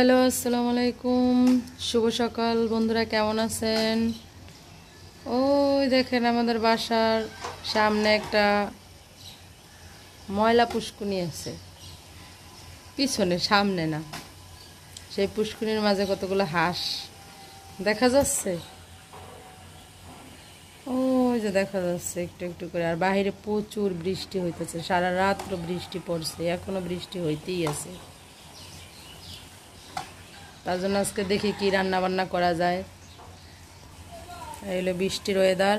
Hello, আসসালামু আলাইকুম। শুভ সকাল বন্ধুরা, কেমন আছেন? ওই দেখেন আমাদের বাসার সামনে একটা ময়লা পুষ্কুনি আছে, পিছনে, সামনে না। সেই পুষ্কুনির মাঝে কতগুলো হাঁস দেখা যাচ্ছে। ওই যে দেখা যাচ্ছে একটু একটু করে। আর বাইরে প্রচুর বৃষ্টি হইতেছে, সারা রাত্র বৃষ্টি পড়ছে, এখনো বৃষ্টি হইতেই আছে। তার জন্য আজকে দেখি কি রান্না বান্না করা যায়। এই হলো বৃষ্টির ওয়েদার।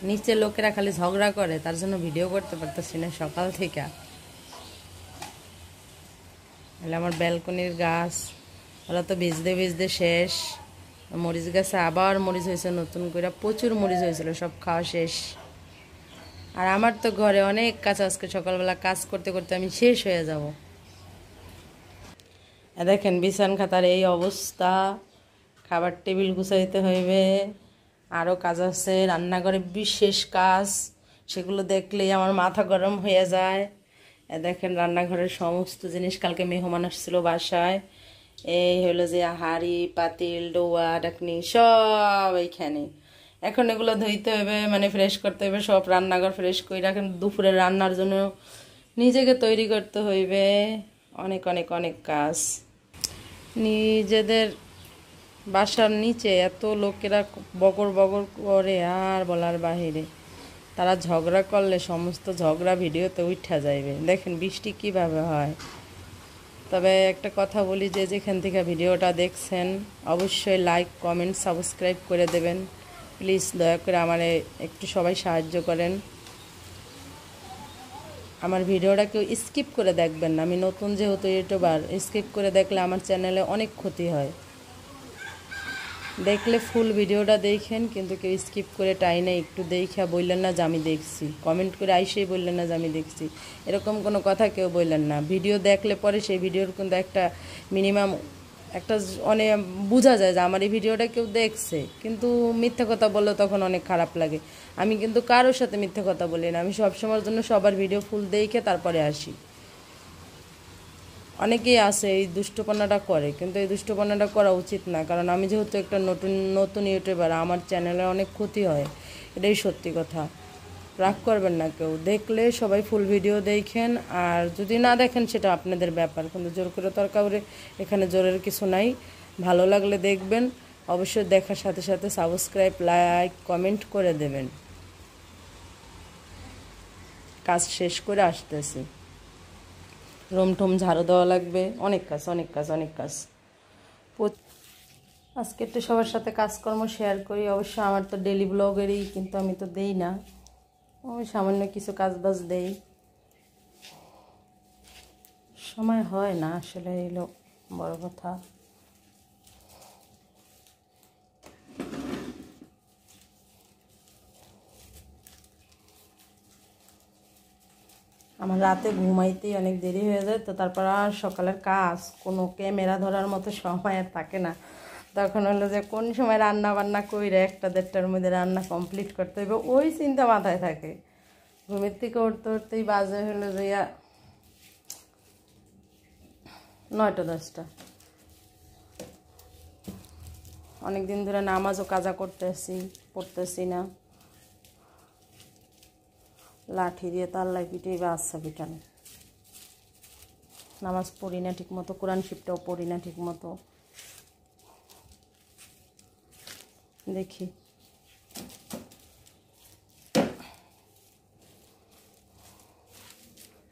নিচে লোকেরা খালি ঝগড়া করে, তার জন্য ভিডিও করতে পারতেছি না সকাল থেকে। তাহলে আমার ব্যালকনির গাছ, ওরা তো ভিজতে ভিজতে শেষ। মরিচ গাছে আবার মরিচ হয়েছে নতুন করে, প্রচুর মরিচ হয়েছিল, সব খাওয়া শেষ। আর আমার তো ঘরে অনেক কাজ, আজকে সকালবেলা কাজ করতে করতে আমি শেষ হয়ে যাব। দেখেন বিছান খাতার এই অবস্থা, খাবার টেবিল গুছাইতে হইবে, আরও কাজ আছে, রান্নাঘরে বিশেষ কাজ, সেগুলো দেখলেই আমার মাথা গরম হয়ে যায়। দেখেন রান্নাঘরের সমস্ত জিনিস, কালকে মেহমান আসছিল বাসায়, এই হলো যে হাঁড়ি পাতিল ডোয়া ডাকনি সব এইখানে। এখন এগুলো ধুইতে হবে, মানে ফ্রেশ করতে হবে, সব রান্নাঘর ফ্রেশ করে রাখেন। দুপুরে রান্নার জন্য নিজেকে তৈরি করতে হইবে, অনেক অনেক অনেক কাজ। নিজেদের বাসার নিচে এত লোকেরা বগর বগর করে আর বলার বাহিরে। তারা ঝগড়া করলে সমস্ত ঝগড়া ভিডিওতে উঠা যাইবে। দেখেন বৃষ্টি কিভাবে হয়। তবে একটা কথা বলি, যে যেখান থেকে ভিডিওটা দেখছেন অবশ্যই লাইক কমেন্ট সাবস্ক্রাইব করে দেবেন প্লিজ। দয়া করে আমারে একটু সবাই সাহায্য করেন। আমার ভিডিওটা কেউ স্কিপ করে দেখবেন না। আমি নতুন যেহেতু ইউটিউবার, স্কিপ করে দেখলে আমার চ্যানেলে অনেক ক্ষতি হয়। দেখলে ফুল ভিডিওটা দেখেন, কিন্তু কেউ স্কিপ করে টাইনে একটু দেখা বললেন না যে আমি দেখছি, কমেন্ট করে আইসেই বললেন না যে আমি দেখছি, এরকম কোনো কথা কেউ বললেন না। ভিডিও দেখলে পরে সেই ভিডিওর কিন্তু একটা মিনিমাম একটা অনেক বোঝা যায় যে আমার এই ভিডিওটা কেউ দেখছে। কিন্তু মিথ্যা কথা বললে তখন অনেক খারাপ লাগে। আমি কিন্তু কারোর সাথে মিথ্যা কথা বলি না, আমি সবসময়ের জন্য সবার ভিডিও ফুল দেখে তারপরে আসি। অনেকেই আছে এই দুষ্টপনাটা করে, কিন্তু এই দুষ্টপনাটা করা উচিত না, কারণ আমি যেহেতু একটা নতুন নতুন ইউটিউবার, আমার চ্যানেলে অনেক ক্ষতি হয়, এটাই সত্যি কথা। রাগ করবেন না কেউ, দেখলে সবাই ফুল ভিডিও দেখেন, আর যদি না দেখেন সেটা আপনাদের ব্যাপার, কিন্তু জোর করে তো আর কাউরে এখানে জোরের কিছু নাই। ভালো লাগলে দেখবেন, অবশ্যই দেখার সাথে সাথে সাবস্ক্রাইব লাইক কমেন্ট করে দেবেন। কাজ শেষ করে আসতেছি, রুম টুম ঝাড়ু দেওয়া লাগবে, অনেক কাজ অনেক কাজ অনেক কাজ। আজকে একটু সবার সাথে কাজকর্ম শেয়ার করি। অবশ্য আমার তো ডেলি ব্লগেরই, কিন্তু আমি তো দেই না, ওই সামান্য কিছু কাজ বাজ দেই, সময় হয় না আসলে, এলো বড় কথা। আমার রাতে ঘুমাইতেই অনেক দেরি হয়ে যায়, তো তারপর আর সকালের কাজ কোনো ক্যামেরা ধরার মতো সময় আর থাকে না। তখন হলো যে কোন সময় রান্না বান্না কইরে 1টা-1:30টার মধ্যে রান্না কমপ্লিট করতে হবে, ওই চিন্তা মাথায় থাকে। ঘুমের থেকে উঠতে উঠতেই বাজে হলো যে 9টা-10টা। অনেক দিন ধরে নামাজও কাজা পড়তেছি না, লাঠি দিয়ে তো আল্লাহ পিঠেই বা আচ্ছা পিঠানো। নামাজ পড়ি না ঠিক মতো, কোরআন শিবটাও পড়ি না ঠিক মতো। দেখি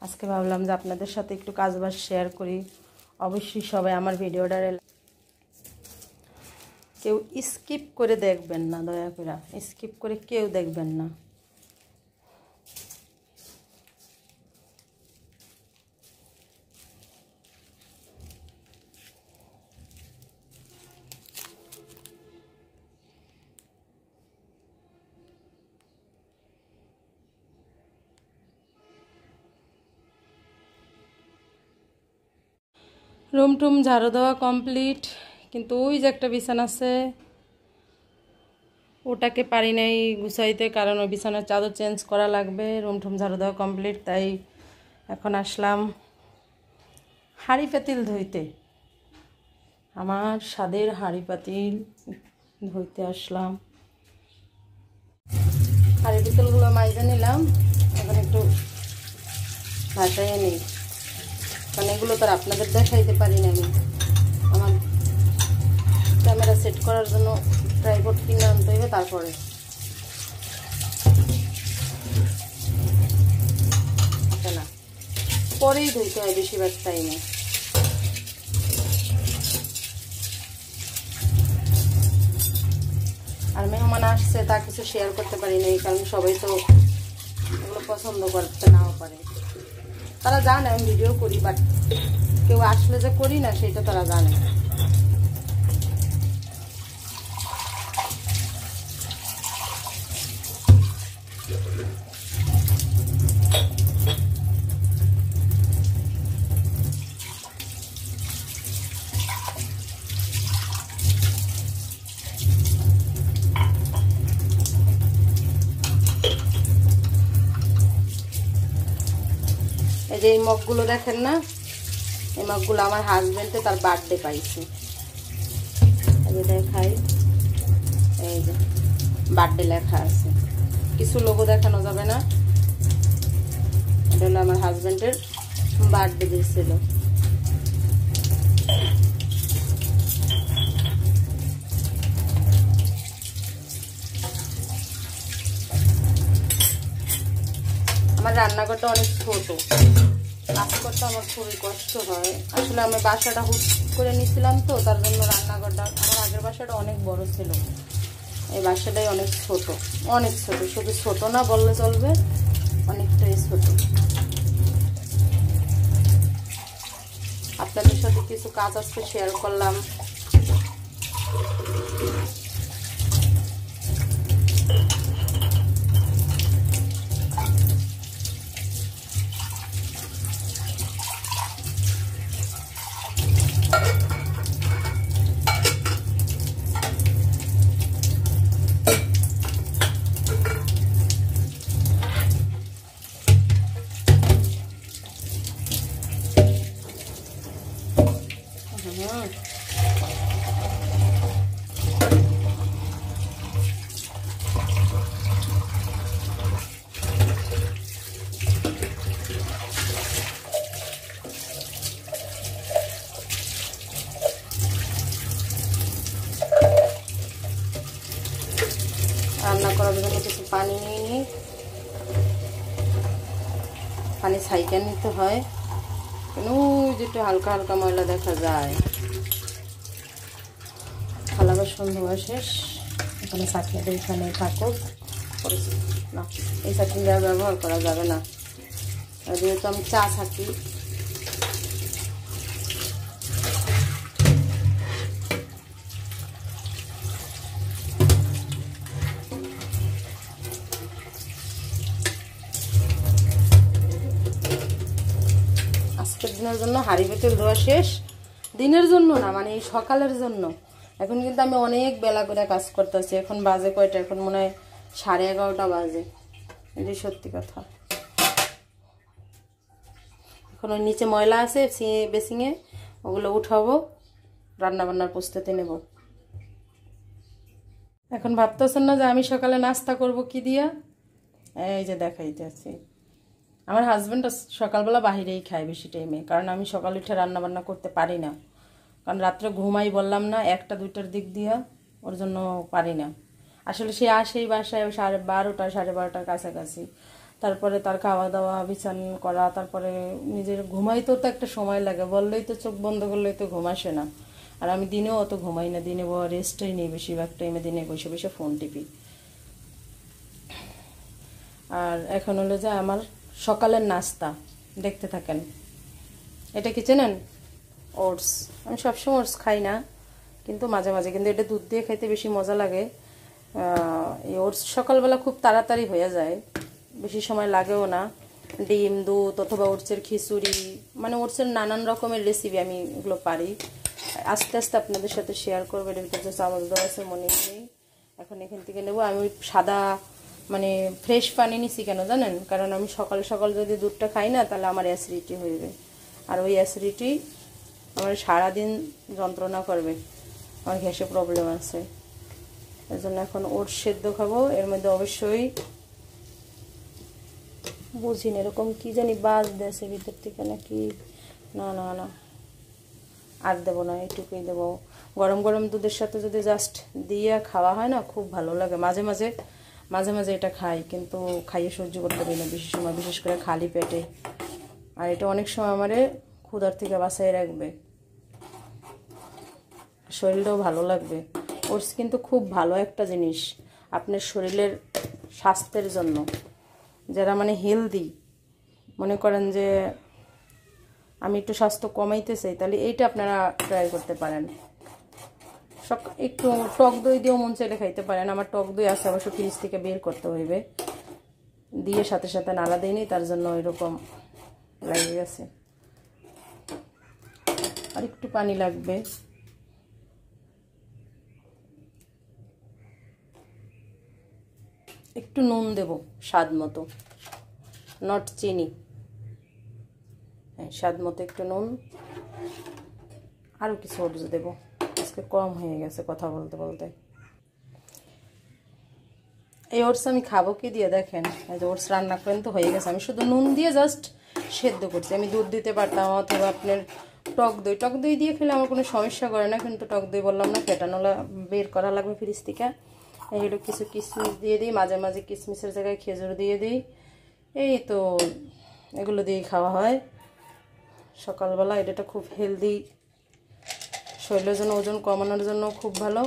আজকে ভাবলাম যে আপনাদের সাথে একটু কাজবাজ শেয়ার করি। অবশ্যই সবাই আমার ভিডিওটা কেউ স্কিপ করে দেখবেন না, দয়া করে স্কিপ করে কেউ দেখবেন না। রুম টুম ঝাড়ু দেওয়া কমপ্লিট, কিন্তু ওই যে একটা বিছানা আছে ওটাকে পারি নাই গুছাইতে, কারণ ওই বিছানার চাদর চেঞ্জ করা লাগবে। রুম টুম ঝাড়ু দেওয়া কমপ্লিট, তাই এখন আসলাম হাঁড়ি পাতিল ধুইতে। আমার স্বাদের হাঁড়ি পাতিল ধুইতে আসলাম। হাঁড়ি পাতিলগুলো মাইজে নিলাম, এখন একটু ভাসাইয়ে নিই, কারণ এগুলো তো আর আপনাদের দেখাইতে পারি না। আমি আমার ক্যামেরা সেট করার জন্য ট্রাইপড কিনে আনতে হবে, তারপরে না পরেই ধুইতে হয় বেশিরভাগ টাইমে। আর মেহমান আসছে, তা কিছু শেয়ার করতে পারি না, কারণ সবাই তো এগুলো পছন্দ করতে নাও পারে। তারা জানে আমি ভিডিও করি, বাট কেউ আসলে যে করি না সেটা তারা জানে। এই যে এই মগগুলো দেখেন না, এই মগগুলো আমার হাজবেন্ডে তার বার্থডে পাইছে। এই যে দেখাই, এই যে বার্থডে লেখা আছে, কিছু লোগো দেখানো যাবে না। এটা হলো আমার হাজবেন্ডের বার্থডে দিয়েছিল। আমার রান্নাঘরটা অনেক ছোট, কাজ করতে আমার খুবই কষ্ট হয়। আসলে আমি বাসাটা হুট করে নিয়েছিলাম তো, তার জন্য রান্নাঘরটা, আমার আগের বাসাটা অনেক বড় ছিল, এই বাসাটাই অনেক ছোট, অনেক ছোট। শুধু ছোট না বললে চলবে, অনেকটাই ছোট। আপনাদের সাথে কিছু কাজ আজকে শেয়ার করলাম। রান্না করার জন্য কিছু পানি নিয়ে নিই, পানি ছাইকা নিতে হয়, কেন যেটা হালকা হালকা ময়লা দেখা যায়। থালা বাসন ধোয়া শেষ, এখানে চাটনিটা এখানে থাকুক না, এই চাটনিটা আর ব্যবহার করা যাবে না, যেহেতু আমি চা থাকি। আজকের দিনের জন্য হাঁড়ি পাতিল ধোয়া শেষ, দিনের জন্য না, মানে এই সকালের জন্য। এখন কিন্তু আমি অনেক বেলা করে কাজ করতেছি। এখন বাজে কয়টা? এখন মনে হয় 11:30 বাজে, এটাই সত্যি কথা। এখন ওই নিচে ময়লা আছে বেসিংয়ে, ওগুলো উঠাবো, রান্না বান্নার প্রস্তুতি নেব। এখন ভাবতেছেন না যে আমি সকালে নাস্তা করব কি দিয়া? এই যে দেখাইতে আছি, আমার হাজব্যান্ড সকালবেলা বাহিরেই খায় বেশি টাইমে, কারণ আমি সকালে উঠে রান্না বান্না করতে পারি না, কারণ রাত্রে ঘুমাই বললাম না 1টা 2টার দিক দিয়া, ওর জন্য পারি না। আসলে সে আসেই বাসায় 12:30 12:30টার কাছাকাছি, তারপরে তার খাওয়া দাওয়া বিছান করা, তারপরে নিজের ঘুমাইতেও তো একটা সময় লাগে, বললেই তো চোখ বন্ধ করলেই তো ঘুম আসে না। আর আমি দিনেও অত ঘুমাই না, দিনে রেস্টই নেই, বেশিরভাগ টাইমে দিনে বসে বসে ফোন টিপি। আর এখন হলো যে আমার সকালের নাস্তা, দেখতে থাকেন। এটা কি চেনেন? ওটস। আমি সবসময় ওটস খাই না, কিন্তু মাঝে মাঝে, কিন্তু এটা দুধ দিয়ে খাইতে বেশি মজা লাগে। এই ওটস সকালবেলা খুব তাড়াতাড়ি হয়ে যায়, বেশি সময় লাগেও না। ডিম, দুধ অথবা ওটসের খিচুড়ি, মানে ওটসের নানান রকমের রেসিপি আমি এগুলো পারি। আস্তে আস্তে আপনাদের সাথে শেয়ার করবো। এর ভিতরে চামচ দেওয়া আছে মনে নেই, এখন এখান থেকে নেবো। আমি সাদা মানে ফ্রেশ পানি নিছি কেন জানেন? কারণ আমি সকাল সকাল যদি দুধটা খাই না, তাহলে আমার অ্যাসিডিটি হইবে, আর ওই অ্যাসিডিটি আমার সারাদিন যন্ত্রণা করবে, আমার গ্যাসে প্রবলেম আছে। এর জন্য এখন ওটস সেদ্ধ খাবো। এর মধ্যে অবশ্যই বুঝিনি এরকম কি জানি বাজ দেশে ভিতর থেকে নাকি, না না না আর দেবো না, এইটুকুই দেবো। গরম গরম দুধের সাথে যদি জাস্ট দিয়ে খাওয়া হয় না, খুব ভালো লাগে। মাঝে মাঝে এটা খাই, কিন্তু খাইয়ে সহ্য করতে পারি না বেশি সময়, বিশেষ করে খালি পেটে। আর এটা অনেক সময় আমারে ক্ষুধার থেকে বাঁচাই রাখবে, শরীরটাও ভালো লাগবে। ওটস কিন্তু খুব ভালো একটা জিনিস আপনার শরীরের স্বাস্থ্যের জন্য। যারা মানে হেলদি, মনে করেন যে আমি একটু স্বাস্থ্য কমাইতে চাই, তাহলে এইটা আপনারা ট্রাই করতে পারেন। একটু টক দই দিয়েও মন চাইলে খাইতে পারেন। আমার টক দই আছে, অবশ্য ফ্রিজ থেকে বের করতে হইবে, দিয়ে সাথে সাথে নাড়া দিইনি, তার জন্য এরকম লাগে গেছে। আর একটু পানি লাগবে। একটু নুন দেব স্বাদ মতো, নট চিনি, হ্যাঁ স্বাদ মতো একটু নুন। আরও কিছু ওটস দেব, আজকে কম হয়ে গেছে কথা বলতে বলতে। এই ওটস আমি খাবো কি দিয়ে দেখেন, এই যে ওটস রান্না করেন তো হয়ে গেছে, আমি শুধু নুন দিয়ে জাস্ট সেদ্ধ করছি। আমি দুধ দিতে পারতাম, অথবা আপনার টক দই দিয়ে খেলে আমার কোনো সমস্যা করে না, কিন্তু টক দই বললাম না, ফেটানোলা বের করা লাগবে ফ্রিজ থেকে। এইগুলো কিছু কিশমিশ দিয়ে দিই, মাঝে মাঝে কিশমিশের জায়গায় খেজুর দিয়ে দিই। এই তো এগুলো দিয়েই খাওয়া হয় সকালবেলা। এটা খুব হেলদি, শরীরের জন্য, ওজন কমানোর জন্য খুব ভালো।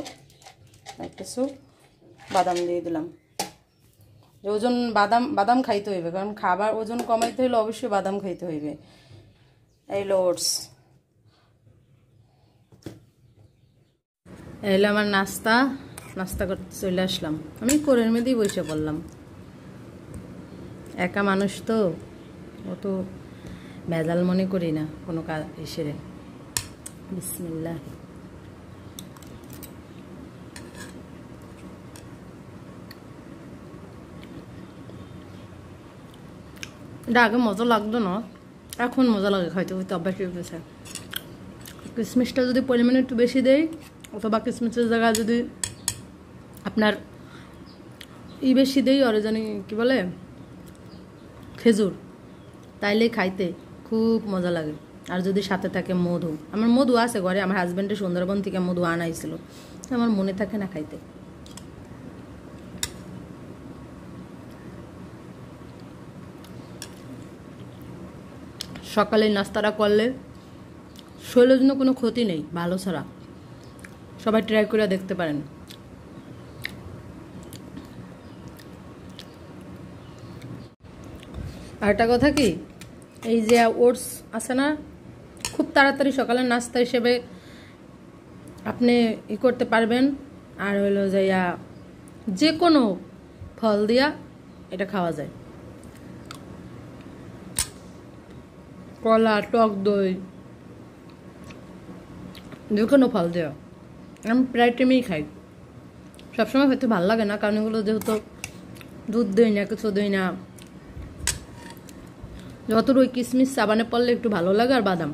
কিছু বাদাম দিয়ে দিলাম, যে ওজন বাদাম খাইতে হইবে, কারণ খাবার ওজন কমাইতে হইলে অবশ্যই বাদাম খাইতে হইবে। এই ওটস এলে আমার নাস্তা করতে চলে আসলাম। আমি কোরের মধ্যেই বসে পড়লাম, একা মানুষ তো, অত ভেজাল মনে করি না কোনো কাজ এসে। বিসমিল্লাহ। এটা আগে মজা লাগতো না, এখন মজা লাগে খাইতে, হয়তো অভ্যাস হয়ে গেছে। কিশমিশটা যদি পরিমাণে একটু বেশি দেয়, অথবা কিশমিশের জায়গায় যদি আপনার বেশি দেই, ওরে জানি কি বলে, খেজুর, তাইলে খাইতে খুব মজা লাগে। আর যদি সাথে থাকে মধু, আমার মধু আছে ঘরে, আমার হাজব্যান্ডের সুন্দরবন থেকে মধু আনাইছিল, আমার মনে থাকে না খাইতে। সকালে নাস্তাটা করলে শরীরের জন্য কোনো ক্ষতি নেই, ভালো ছাড়া। সবাই ট্রাই করে দেখতে পারেন। আর একটা কথা কি, এই যে ওটস আছে না, খুব তাড়াতাড়ি সকালের নাস্তা হিসেবে আপনি করতে পারবেন। আর হলো যাইয়া যে কোনো ফল দিয়া এটা খাওয়া যায়, কলা, টক দই, যে কোনো ফল দেওয়া। আমি প্রায় টাইমেই খাই, সবসময় হয়তো ভালো লাগে না, কারণ এগুলো যেহেতু দুধ দই না, কিছু দই না। যত ওই কিশমিশ সাবানে পড়লে একটু ভালো লাগে, আর বাদাম,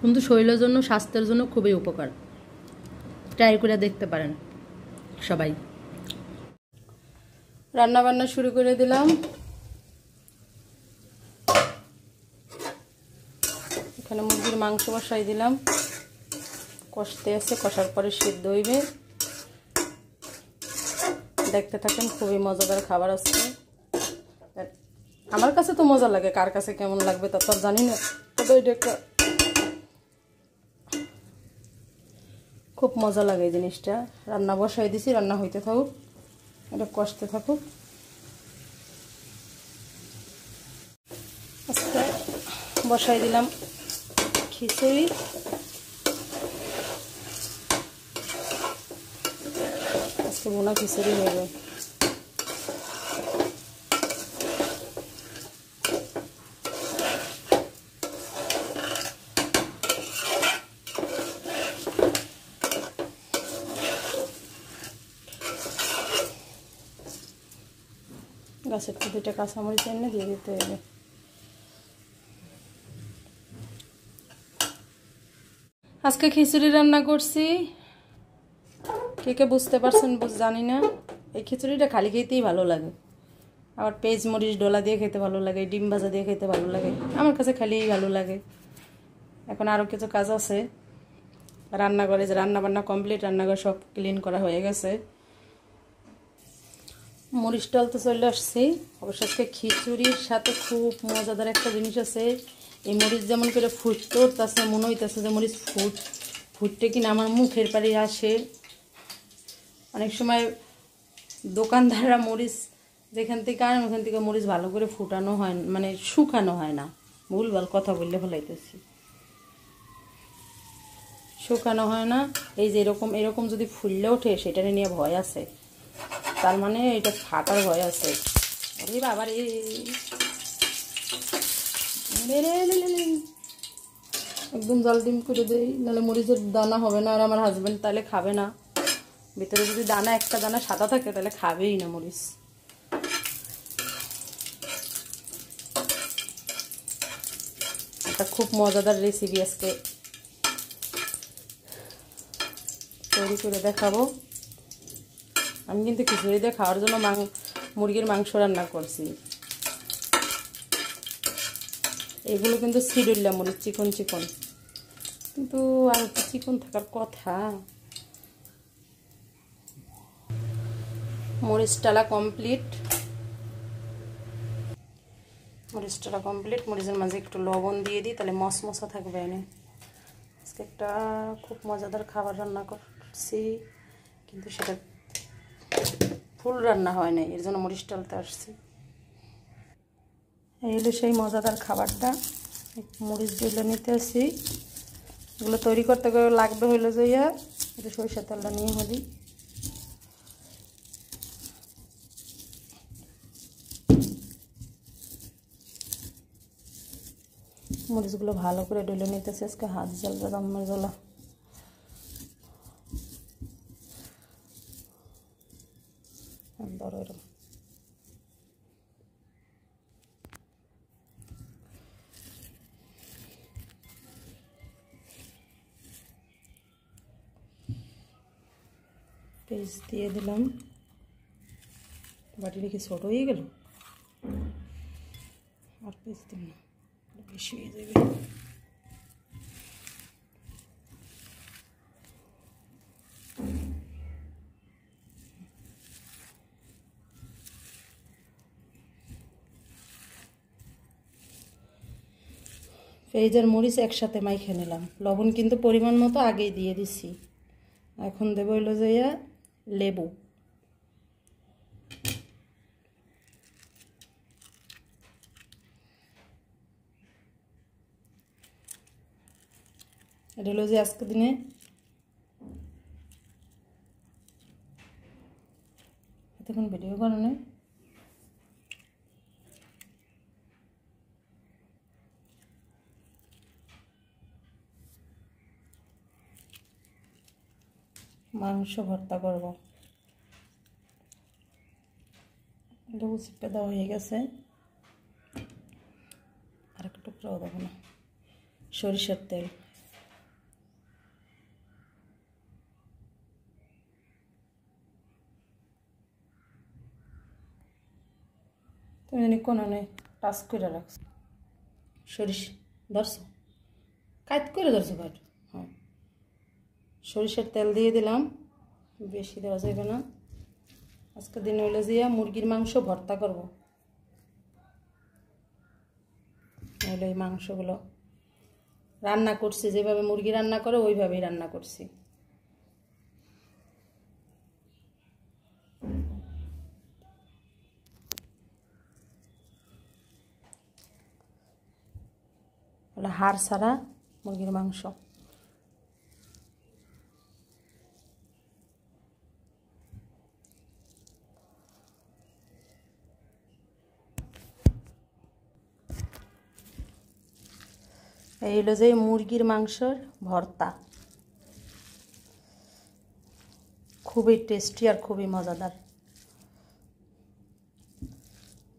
কিন্তু শরীরের জন্য, স্বাস্থ্যের জন্য খুবই উপকার। ট্রাই করে দেখতে পারেন সবাই। রান্না বান্না শুরু করে দিলাম। এখানে মুরগির মাংস বসাই দিলাম, কষতে আছে, কষার পরে সিদ্ধ হইবে। দেখতে থাকেন, খুবই মজাদার খাবার আছে। আমার কাছে তো মজা লাগে, কার কাছে কেমন লাগবে তা তো জানি না, তবে এটা খুব মজা লাগে এই জিনিসটা। রান্না বসাই দিছি, রান্না হইতে থাকুক, এটা কষতে থাকুক। আজকে বসাই দিলাম খিচুড়ি, আজকে বোনা খিচুড়ি হবে। গাছের তো 2টা কাঁচামরিচ এনে দিয়ে দিতে হবে। আজকে খিচুড়ি রান্না করছি, কে কে বুঝতে পারছেন জানি না। এই খিচুড়িটা খালি খেতেই ভালো লাগে, আবার পেঁয়াজ মরিচ ডোলা দিয়ে খেতে ভালো লাগে, ডিম ভাজা দিয়ে খেতে ভালো লাগে, আমার কাছে খালিই ভালো লাগে। এখন আরও কিছু কাজ আছে রান্নাঘরে, যে রান্না বান্না কমপ্লিট, রান্নাঘর সব ক্লিন করা হয়ে গেছে। মরিচ ডালতে চলে আসছি। অবশ্য আজকে খিচুড়ির সাথে খুব মজাদার একটা জিনিস আছে। এই মরিচ যেমন করে ফুটতে উঠতেছে, মনে হইতেছে যে মরিচ ফুটতে কিনা আমার মুখের পাড়ে আসে। অনেক সময় দোকানদাররা মরিচ যেখান থেকে আনেন ওখান থেকে মরিচ ভালো করে ফুটানো হয়, মানে শুকানো হয় না, ভুলভাল কথা বললে ফেলাইতেছি, শুকানো হয় না। এই যে এরকম যদি ফুললে ওঠে সেটা নিয়ে ভয় আছে, তার মানে এটা ফাটার ভয় আছে। ওরে বাবার একদম জল ডিম করে দেই, নাহলে মরিচের দানা হবে না, আর আমার হাজব্যান্ড তাহলে খাবে না। ভিতরে যদি দানা একটা দানা সাদা থাকে তাহলে খাবেই না মরিচ। একটা খুব মজাদার রেসিপি আজকে তৈরি করে দেখাবো। আমি কিন্তু খিচুড়ি দিয়ে খাওয়ার জন্য মুরগির মাংস রান্না করছি। এগুলো কিন্তু ছিডুল্লা মরিচ, চিকন চিকন, কিন্তু আর একটু চিকন থাকার কথা। মরিচটালা কমপ্লিট, মরিচের মাঝে একটু লবণ দিয়ে দিই, তাহলে মশমশা থাকবে। এনে আজকে একটা খুব মজাদার খাবার রান্না করছি, কিন্তু সেটা ফুল রান্না হয় না, এর জন্য মরিচ ডালতে আসছি। এই হলো সেই মজাদার খাবারটা, মরিচ দিয়ে নিতে আসি। এগুলো তৈরি করতে লাগবে হইলো যে এটা সরিষার তেলটা নিয়ে হলি। মরিচগুলো ভালো করে ডলে নিতেছে, আজকে হাত জ্বালবে, দমের জ্বালা। ধরো এরকম পেস্ট দিয়ে দিলাম। বাটিটা কি ছোট হয়ে গেল, আর পেস্ট দিন না, বেশি হয়ে যাবে। পেঁয়াজ আর মরিচ একসাথে মাইখে নিলাম, লবণ কিন্তু পরিমাণ মতো আগেই দিয়ে দিছি। এখন দেবো হইলো যে লেবু। এটা হলো যে আজকে দিনে এতক্ষণ ভিডিও বানানো, মাংস ভর্তা করব। লেবু চিপে দেওয়া হয়ে গেছে, আর একটু টুকরাও দেবো না। সরিষার তেল, তুমি জানি কোনো নেই টাচ করে রাখছো, সরিষা ধরছো, কাজ করে ধরছো ভাট। হ্যাঁ, সরিষার তেল দিয়ে দিলাম, বেশি দেওয়া যাবে না। আজকে দিন হইলো যে মুরগির মাংস ভর্তা করব। হইলো এই মাংসগুলো রান্না করছি যেভাবে মুরগি রান্না করে ওইভাবেই রান্না করছি। হলো হাড় ছাড়া মুরগির মাংস। এই হলো যে মুরগির মাংসের ভর্তা, খুবই টেস্টি আর খুবই মজাদার।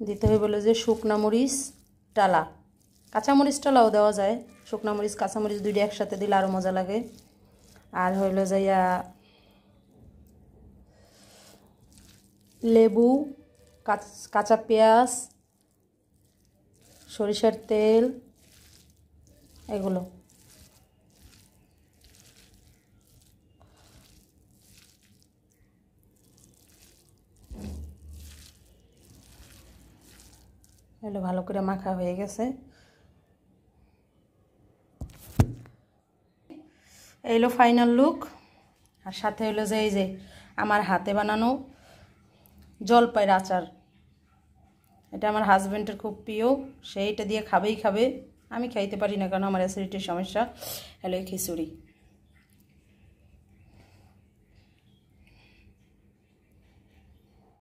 দিতে হবে বলে যে শুকনা মরিচ টালা, কাঁচা মরিচ টালাও দেওয়া যায়, শুকনো মরিচ কাঁচামরিচ দুইটা একসাথে দিলে আরও মজা লাগে। আর হইল যাইয়া লেবু, কাঁচা পেঁয়াজ, সরিষার তেল, এগুলো। এগুলো ভালো করে মাখা হয়ে গেছে। এইলো ফাইনাল লুক। আর সাথে হইলো যে এই যে আমার হাতে বানানো জলপাইয়ের আচার। এটা আমার হাজব্যান্ডের খুব প্রিয়, সেইটা দিয়ে খাবেই খাবে। আমি খাইতে পারি না কারণ আমার অ্যাসিডিটির সমস্যা। হলো খিচুড়ি।